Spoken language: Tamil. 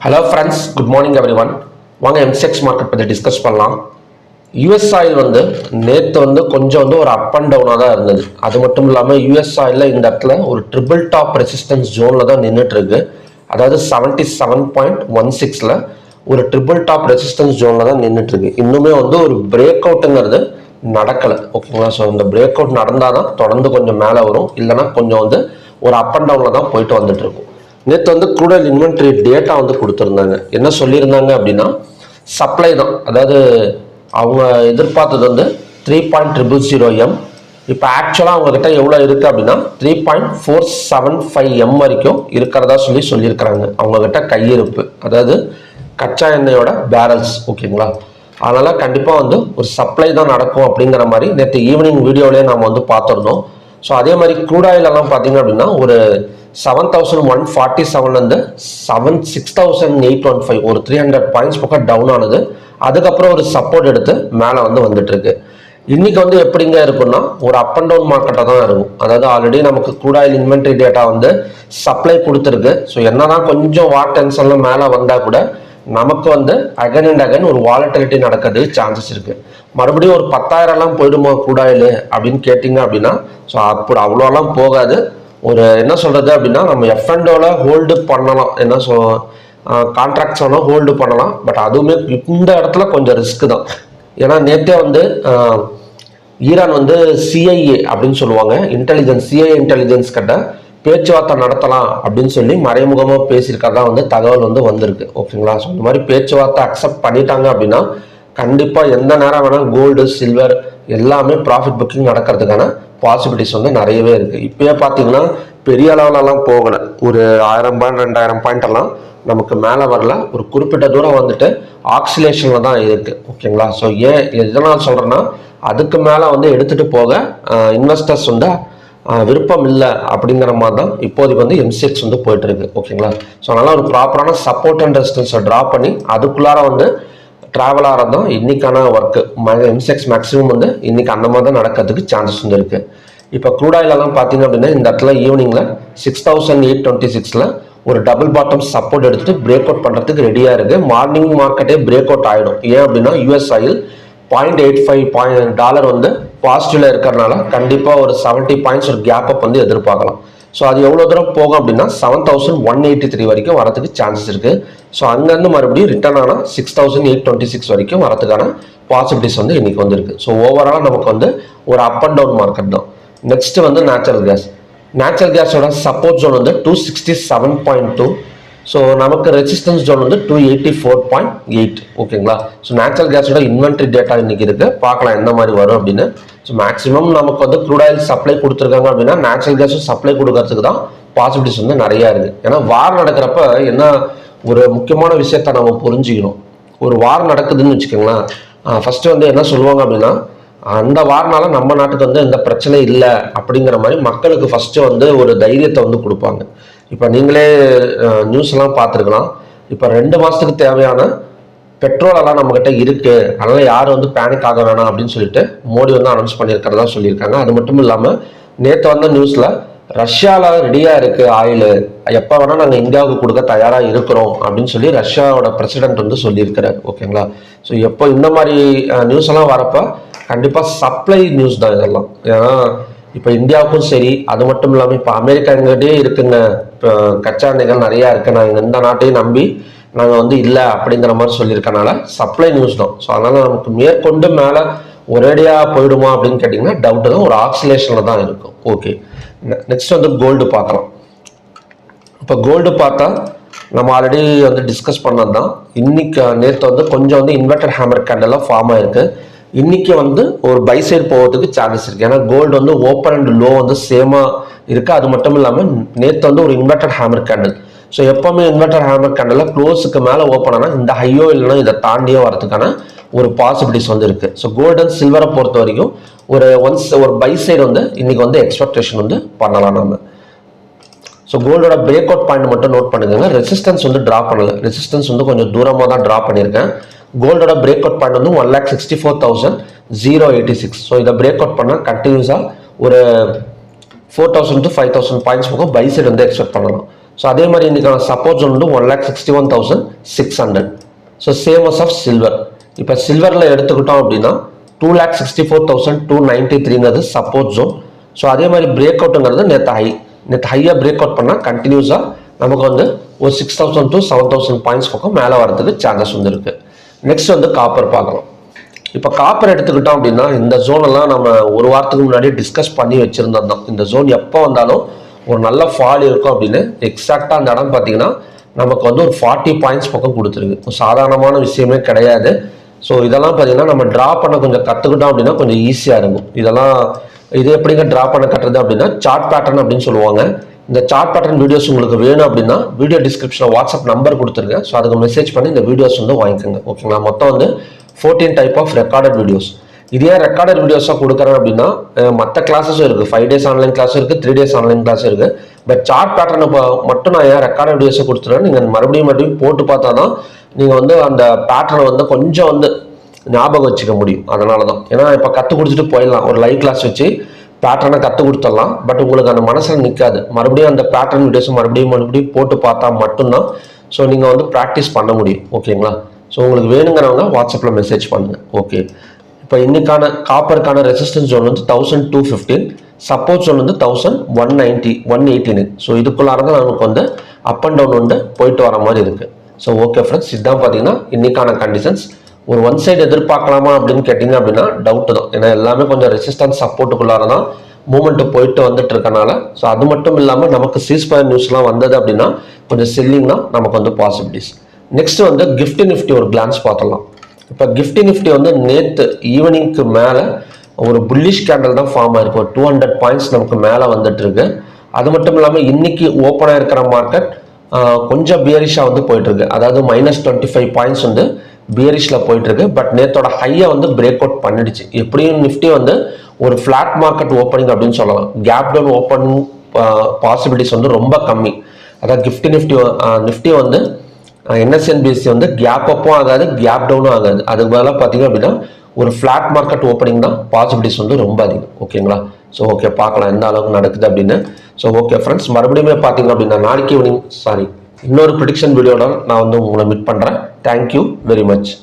Hello friends, good morning every one. வாங்க எம்செக்ஸ் மார்க்கெட் பற்றி டிஸ்கஸ் பண்ணலாம். யூஎஸ் ஆயில் நேற்று கொஞ்சம் ஒரு அப் அண்ட் டவுனாக தான் இருந்தது. அது மட்டும் இல்லாமல் யூஎஸ் ஆயிலில் இந்த இடத்துல ஒரு ட்ரிபிள் டாப் ரெசிஸ்டன்ஸ் ஜோனில் தான் நின்றுட்டு இருக்கு. அதாவது 77.16 ஒரு ட்ரிபிள் டாப் ரெசிஸ்டன்ஸ் ஜோனில் தான் நின்றுட்டு இருக்கு. இன்னுமே ஒரு பிரேக் அவுட்டுங்கிறது நடக்கலை. ஓகேங்களா? ஸோ இந்த பிரேக் அவுட் நடந்தால் தான் தொடர்ந்து கொஞ்சம் மேலே வரும். இல்லைனா கொஞ்சம் ஒரு அப் அண்ட் டவுனில் தான் போயிட்டு வந்துட்டு இருக்கும். நேற்று க்ரூட் ஆயில் இன்வென்ட்ரி டேட்டா கொடுத்துருந்தாங்க. என்ன சொல்லியிருந்தாங்க அப்படின்னா, சப்ளை தான். அதாவது அவங்க எதிர்பார்த்தது 3.000 M. இப்போ ஆக்சுவலாக அவங்கக்கிட்ட எவ்வளோ இருக்குது அப்படின்னா 3.475 M வரைக்கும் இருக்கிறதா சொல்லியிருக்கிறாங்க. அவங்கக்கிட்ட கையிருப்பு, அதாவது கச்சா எண்ணெயோட பேரல்ஸ். ஓகேங்களா? அதனால் கண்டிப்பாக ஒரு சப்ளை தான் நடக்கும் அப்படிங்கிற மாதிரி நேற்று ஈவினிங் வீடியோலேயே நம்ம பார்த்துருந்தோம். ஸோ அதே மாதிரி க்ரூட் ஆயிலெல்லாம் பார்த்தீங்க அப்படின்னா ஒரு 7,147 6,815 ஒரு 300 பாயிண்ட்ஸ் பக்கம் டவுன் ஆனது. அதுக்கப்புறம் ஒரு சப்போர்ட் எடுத்து மேலே வந்துட்டு இருக்கு. இன்னைக்கு எப்படிங்க இருக்குன்னா ஒரு அப் அண்ட் டவுன் மார்க்கெட்டாக தான் இருக்கும். அதாவது ஆல்ரெடி நமக்கு crude oil inventory data supply கொடுத்துருக்கு. ஸோ என்னதான் கொஞ்சம் வார் டென்ஷன்லாம் மேலே வந்தால் கூட நமக்கு அகைன் அண்ட் அகைன் ஒரு வாலட்டிலிட்டி நடக்கிறதுக்கு சான்சஸ் இருக்கு. மறுபடியும் ஒரு 10,000 போயிடுமோ க்ரூட் ஆயில் அப்படின்னு கேட்டிங்க அப்படின்னா, ஸோ அப்படி அவ்வளோலாம் போகாது. ஒரு என்ன சொல்றது அப்படின்னா, நம்ம எஃப்என்டோல ஹோல்டு பண்ணலாம், என்ன கான்ட்ராக்ட்ஸ் ஹோல்டு பண்ணலாம். பட் அதுவுமே இந்த இடத்துல கொஞ்சம் ரிஸ்க் தான். ஏன்னா நேற்றே ஈரான் சிஐஏ அப்படின்னு சொல்லுவாங்க, சிஐஏ இன்டெலிஜென்ஸ் கிட்ட பேச்சுவார்த்தை நடத்தலாம் அப்படின்னு சொல்லி மறைமுகமாக பேசியிருக்கிறதா தகவல் வந்திருக்கு. ஓகேங்களா? ஸோ இந்த மாதிரி பேச்சுவார்த்தை அக்செப்ட் பண்ணிட்டாங்க அப்படின்னா கண்டிப்பாக எந்த நேரம் வேணால் கோல்டு சில்வர் எல்லாமே ப்ராஃபிட் புக்கிங் நடக்கிறதுக்கான பாசிபிலிட்டிஸ் நிறையவே இருக்குது. இப்போயே பார்த்தீங்கன்னா பெரிய அளவுலலாம் போகலை. ஒரு 1000 பாயிண்ட் 2000 பாயிண்ட் எல்லாம் நமக்கு மேலே வரல. ஒரு குறிப்பிட்ட தூரம் ஆக்சிலேஷனில் தான் இருக்குது. ஓகேங்களா? ஸோ ஏன் எதனால் சொல்கிறேன்னா, அதுக்கு மேலே எடுத்துகிட்டு போக இன்வெஸ்டர்ஸ் விருப்பம் இல்லை அப்படிங்கிற மாதிரி தான் இப்போதைக்கு எம்சிஎக்ஸ் போயிட்டு இருக்கு. ஓகேங்களா? ஸோ அதனால் ஒரு ப்ராப்பரான சப்போர்ட் அண்ட் ரெசிஸ்டன்ஸை ட்ரா பண்ணி அதுக்குள்ளார ட்ராவல் ஆகிறதான் இன்னைக்கான ஒர்க்கு. எம்சிஎக்ஸ் மேக்ஸிமம் இன்னைக்கு அந்த மாதிரி தான் நடக்கிறதுக்கு சான்சஸ் இருக்கு. இப்போ க்ரூட் ஆயிலெல்லாம் பார்த்தீங்க அப்படின்னா இந்த இடத்துல ஈவினிங்கில் 6,826 ஒரு டபுள் பாட்டம் சப்போர்ட் எடுத்துட்டு பிரேக் அவுட் பண்ணுறதுக்கு ரெடியாக இருக்கு. மார்னிங் மார்க்கெட்டே பிரேக் அவுட் ஆகிடும். ஏன் அப்படின்னா யூஎஸ் ஆயில் $0.85 பாசிட்டிவ்ல இருக்கிறதுனால கண்டிப்பாக ஒரு 70 பாயிண்ட்ஸ் ஒரு கேப் அப் எதிர்பார்க்கலாம். ஸோ அது எவ்வளோ தூரம் போகும் அப்படின்னா 7,183 வரைக்கும் வரதுக்கு சான்சஸ் இருக்கு. ஸோ அங்கேருந்து மறுபடியும் ரிட்டர்ன் ஆனால் 6,826 வரைக்கும் வரதுக்கான பாசிபிலிட்டிஸ் இன்னைக்கு இருக்கு. ஸோ ஓவராலாக நமக்கு ஒரு அப் அண்ட் டவுன் மார்க்கெட் தான். Next natural gas. நேச்சுரல் கேஸோட சப்போர்ட் ஜோன் 267.2. ஸோ நமக்கு ரெசிஸ்டன்ஸ் ஜோன் 284.8. ஓகேங்களா? ஸோ நேச்சுரல் கேஸோட இன்வென்ட்ரி டேட்டா இன்னைக்கு இருக்கு. பார்க்கலாம் எந்த மாதிரி வரும் அப்படின்னு. ஸோ மேக்ஸிமம் நமக்கு க்ரூட் ஆயில் சப்ளை கொடுத்துருக்காங்க அப்படின்னா நேச்சுரல் கேஸும் சப்ளை கொடுக்கறதுக்கு தான் பாசிபிலிட்டிஸ் நிறையா இருக்கு. ஏன்னா வார் நடக்கிறப்ப என்ன ஒரு முக்கியமான விஷயத்த நம்ம புரிஞ்சுக்கணும். ஒரு வார் நடக்குதுன்னு வச்சுக்கோங்களேன், ஃபர்ஸ்ட் என்ன சொல்லுவாங்க அப்படின்னா, அந்த வார்னால நம்ம நாட்டுக்கு எந்த பிரச்சனை இல்லை அப்படிங்கிற மாதிரி மக்களுக்கு ஃபர்ஸ்ட் ஒரு தைரியத்தை கொடுப்பாங்க. இப்போ நீங்களே நியூஸ் எல்லாம் பார்த்துருக்கலாம். இப்போ 2 மாதத்துக்கு தேவையான பெட்ரோல் எல்லாம் நம்மகிட்ட இருக்கு, அதனால யாரும் பேனிக் ஆக வேணாம் அப்படின்னு சொல்லிட்டு மோடி அனௌன்ஸ் பண்ணியிருக்கிறதா சொல்லியிருக்காங்க. அது மட்டும் இல்லாமல் நேற்று நியூஸ்ல ரஷ்யாவில் ரெடியாக இருக்கு ஆயில், எப்போ வேணால் நாங்கள் இந்தியாவுக்கு கொடுக்க தயாராக இருக்கிறோம் அப்படின்னு சொல்லி ரஷ்யாவோட பிரசிடென்ட் சொல்லியிருக்கிறார். ஓகேங்களா? ஸோ எப்போ இந்த மாதிரி நியூஸ் எல்லாம் வரப்போ கண்டிப்பாக சப்ளை நியூஸ் தான் இதெல்லாம். ஏன்னா இப்போ இந்தியாவுக்கும் சரி, அது மட்டும் இல்லாமல் இப்போ அமெரிக்கா எங்கிட்டே இருக்குங்க, இப்போ கச்சா எண்ணெய்கள் நிறையா இருக்கு, நாங்கள் எந்த நாட்டையும் நம்பி நாங்கள் இல்லை அப்படிங்கிற மாதிரி சொல்லியிருக்கனால சப்ளை நியூஸ் தான். ஸோ அதனால் நமக்கு மேற்கொண்டு மேலே ஒரேடியாக போயிடுமா அப்படின்னு கேட்டிங்கன்னா டவுட்டு தான். ஒரு ஆக்சிலேஷனில் தான் இருக்கும். ஓகே, நெக்ஸ்ட் கோல்டு பார்க்கலாம். இப்போ கோல்டு பார்த்தா நம்ம ஆல்ரெடி டிஸ்கஸ் பண்ணது தான். இன்னைக்கு நேற்று கொஞ்சம் இன்வெர்டர் ஹேமர் கேண்டெல்லாம் ஃபார்ம் ஆயிருக்கு. இன்னைக்கு ஒரு பை சைடு போகிறதுக்கு சான்சஸ் இருக்கு. ஏன்னா கோல்டு ஓப்பன் அண்ட் லோ சேமா இருக்கு. அது மட்டும் இல்லாமல் நேற்று ஒரு இன்வெர்டர் ஹேமர் கேண்டல். ஸோ எப்பவுமே இன்வெர்டர் ஹேமர் கேண்டலில் க்ளோஸுக்கு மேலே ஓப்பன் ஆனால் இந்த ஹையோ இல்லைன்னா இதை தாண்டியோ வரதுக்கான ஒரு பாசிபிலிட்டிஸ் இருக்கு. ஸோ கோல்டு அண்ட் சில்வரை பொறுத்த வரைக்கும் ஒரு பை சைடு இன்னைக்கு எக்ஸ்பெக்டேஷன் பண்ணலாம் நாம. ஸோ கோல்டோட பிரேக் அவுட் பாயிண்ட் மட்டும் நோட் பண்ணுங்க. ரெசிஸ்டன்ஸ் ட்ரா பண்ணல. ரெசிஸ்டன்ஸ் கொஞ்சம் தூரமாக தான் ட்ரா பண்ணியிருக்கேன். கோல்டோட பிரேக் அவுட் பாயிண்ட் 1,64,086. ஸோ இதை பிரேக் அவுட் பண்ணால் கண்டினியூஸாக ஒரு 4,000 to 5,000 பாயிண்ட்ஸ் பக்கம் பை சைடு எக்ஸ்பெக்ட் பண்ணலாம். ஸோ அதே மாதிரி இன்றைக்கான சப்போர்ட் ஜோன் வந்து 1,61,600. So same as of silver. இப்போ சில்வரில் எடுத்துக்கிட்டோம் அப்படின்னா 2,64,293ங்கிறது சப்போர்ட் ஜோன். ஸோ அதே மாதிரி பிரேக் அவுட்டுங்கிறது நேற்று ஹையாக பிரேக் அவுட் பண்ணால் கண்டினியூஸாக நமக்கு வந்து ஒரு 6,000 to 7,000 பாயிண்ட்ஸ் பக்கம் மேலே வரதுக்கு சான்சஸ் வந்து இருக்குது. நெக்ஸ்ட் வந்து காப்பர் பார்க்கலாம். இப்போ காப்பர் எடுத்துக்கிட்டோம் அப்படின்னா இந்த ஜோனெல்லாம் நம்ம ஒரு வாரத்துக்கு முன்னாடி டிஸ்கஸ் பண்ணி வச்சுருந்தோம் தான். இந்த ஜோன் எப்போ வந்தாலும் ஒரு நல்ல ஃபால் இருக்கும் அப்படின்னு எக்ஸாக்டாக அந்த இடம் பார்த்தீங்கன்னா நமக்கு வந்து ஒரு 40 பாயிண்ட்ஸ் பக்கம் கொடுத்துருக்கு. சாதாரணமான விஷயமே கிடையாது. ஸோ இதெல்லாம் பார்த்தீங்கன்னா நம்ம ட்ரா பண்ண கொஞ்சம் கற்றுக்கிட்டோம் அப்படின்னா கொஞ்சம் ஈஸியாக இருக்கும். இது எப்படிங்க ட்ரா பண்ண கட்டுறது அப்படின்னா சார்ட் பேட்டர்ன் அப்படின்னு சொல்லுவாங்க. இந்த சார்ட் பேட்டர்ன் வீடியோஸ் உங்களுக்கு வேணும் அப்படின்னா வீடியோ டிஸ்கிரிப்ஷனில் வாட்ஸ்அப் நம்பர் கொடுத்துருக்கேன். ஸோ அதுக்கு மெசேஜ் பண்ணி இந்த வீடியோஸ் வந்து வாங்கிக்கோங்க. ஓகேங்களா? மொத்தம் வந்து 14 டைப் ஆஃப் ரெக்கார்டட் வீடியோஸ். இதே ரெக்கார்டட் வீடியோஸாக கொடுக்குறேன் அப்படின்னா மற்ற கிளாஸஸும் இருக்குது. 5 days ஆன்லைன் கிளாஸ் இருக்குது, 3 days ஆன்லைன் கிளாஸ் இருக்குது. பட் சார்ட் பேட்டர்னை மட்டும் நான் ஏன் ரெக்கார்டட் வீடியோஸை கொடுத்துறேன், நீங்கள் மறுபடியும் போட்டு பார்த்தா தான் நீங்கள் வந்து அந்த பேட்டர்னை வந்து கொஞ்சம் வந்து ஞாபகம் வச்சுக்க முடியும். அதனால தான். ஏன்னா இப்போ கற்றுக் கொடுத்துட்டு போயிடலாம், ஒரு லைவ் கிளாஸ் வச்சு பேட்டர்னை கற்றுக் கொடுத்துடலாம். பட் உங்களுக்கு அந்த மனசில் நிற்காது. மறுபடியும் அந்த பேட்டர்ன் வீடியோஸ் மறுபடியும் போட்டு பார்த்தா மட்டும்தான் ஸோ நீங்கள் வந்து ப்ராக்டிஸ் பண்ண முடியும். ஓகேங்களா? ஸோ உங்களுக்கு வேணுங்கிறவங்க வாட்ஸ்அப்பில் மெசேஜ் பண்ணுங்கள். ஓகே, இப்போ இன்னைக்கான காப்பருக்கான ரெசிஸ்டன்ஸ் ஜோன் வந்து 1215, சப்போர்ட் ஜோன் வந்து 1190-189. ஸோ இதுக்குள்ளார தான் நமக்கு வந்து அப் அண்ட் டவுன் வந்து போயிட்டு வர மாதிரி இருக்குது. ஸோ ஓகே ஃப்ரெண்ட்ஸ், இதுதான் பார்த்தீங்கன்னா இன்னைக்கான கண்டிஷன்ஸ். ஒரு ஒன் சைடு எதிர்பார்க்கலாமா அப்படின்னு கேட்டிங்க அப்படின்னா டவுட்டு தான். ஏன்னா எல்லாமே கொஞ்சம் ரெசிஸ்டன்ஸ் சப்போர்ட்டுக்குள்ளார தான் மூமெண்ட்டு போயிட்டு வந்துட்டு இருக்கனால. ஸோ அது மட்டும் இல்லாமல் நமக்கு சீஸ்பயர் நியூஸ்லாம் வந்தது அப்படின்னா கொஞ்சம் செல்லிங்னா நமக்கு வந்து பாசிபிலிட்டிஸ். நெக்ஸ்ட் வந்து கிஃப்ட் நிஃப்டி ஒரு கிளான்ஸ் பார்த்துடலாம். இப்போ கிஃப்ட் நிஃப்டி வந்து நேற்று ஈவினிங்க்கு மேலே ஒரு புல்லிஷ் கேண்டல் தான் ஃபார்ம் ஆயிருக்கு. ஒரு 200 பாயிண்ட்ஸ் நமக்கு மேலே வந்துட்டு இருக்கு. அது மட்டும் இல்லாமல் இன்னைக்கு ஓப்பனாக இருக்கிற மார்க்கெட் கொஞ்சம் பியரிஷாக வந்து போயிட்டு இருக்கு. அதாவது -25 பாயிண்ட்ஸ் வந்து பியரிஷில் போயிட்டு இருக்கு. பட் நேத்தோட ஹையை வந்து பிரேக் அவுட் பண்ணிடுச்சு. எப்படியும் நிஃப்டி வந்து ஒரு ஃபிளாட் மார்க்கெட் ஓப்பனிங் அப்படின்னு சொல்லலாம். கேப் டவுன் ஓப்பனிங் பாசிபிலிட்டிஸ் வந்து ரொம்ப கம்மி. அதாவது கிஃப்ட் நிஃப்டி வந்து NSNBC வந்து கேப் அப்பும் ஆகாது, கேப் டவுனும் ஆகாது. அதுக்கு பதிலாக பார்த்தீங்க அப்படின்னா ஒரு ஃபிளாட் மார்க்கெட் ஓப்பனிங் தான் பாசிபிலிட்டிஸ் வந்து ரொம்ப அதிகம். ஓகேங்களா? ஸோ ஓகே, பார்க்கலாம் எந்த அளவுக்கு நடக்குது அப்படின்னு. ஸோ ஓகே ஃப்ரெண்ட்ஸ், மறுபடியும் பார்த்தீங்க அப்படின்னா நாளைக்கு ஈவினிங் இன்னொரு ப்ரிடிக்ஷன் வீடியோட நான் வந்து உங்களை மீட் பண்ணுறேன். Thank you very much.